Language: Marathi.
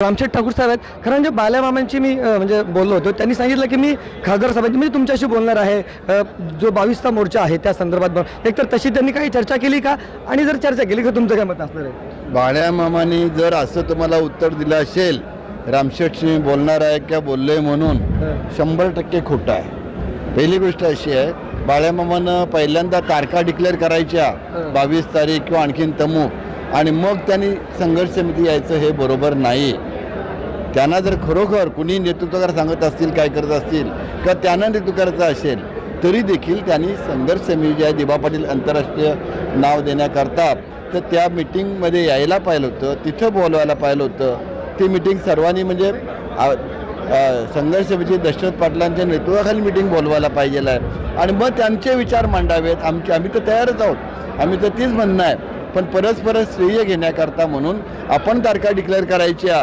रामशेठ ठाकूर साहेब आहेत. खरं म्हणजे बाल्यामामांची मी म्हणजे बोललो होतो. त्यांनी सांगितलं की मी खासदार सभेत मी तुमच्याशी बोलणार आहे. जो 22चा मोर्चा आहे त्या संदर्भात एकतर तशी त्यांनी काही चर्चा केली का, आणि जर चर्चा केली तर तुमचं काय मत असणार आहे? बाळ्यामामांनी जर असं तुम्हाला उत्तर दिलं असेल रामशेठशी बोलणार आहे किंवा बोलले म्हणून, 100% खोटं आहे. पहिली गोष्ट अशी आहे, बाळ्यामामानं पहिल्यांदा तारखा डिक्लेअर करायच्या 22 तारीख किंवा आणखीन तमूक, आणि मग त्यांनी संघर्ष समिती यायचं हे बरोबर नाही. त्यांना जर खरोखर कुणी नेतृत्वकार सांगत असतील, काय करत असतील किंवा त्यांना नेतृत्व करायचं असेल तरी देखील त्यांनी संघर्ष समिती जी आहे, दिबा पाटील आंतरराष्ट्रीय नाव देण्याकरता, तर त्या मिटिंगमध्ये यायला पाहिलं होतं, तिथं बोलवायला पाहिलं होतं. ती मिटिंग सर्वांनी म्हणजे संघर्ष समिती दशरथ पाटलांच्या नेतृत्वाखाली मिटिंग बोलवायला पाहिजे आहे, आणि मग त्यांचे विचार मांडावेत. आम्ही तर तयारच आहोत, आम्ही तर तीच म्हणणं आहे. पण परस्पर श्रेय घेण्याकरता म्हणून आपण तारखा डिक्लेअर करायच्या.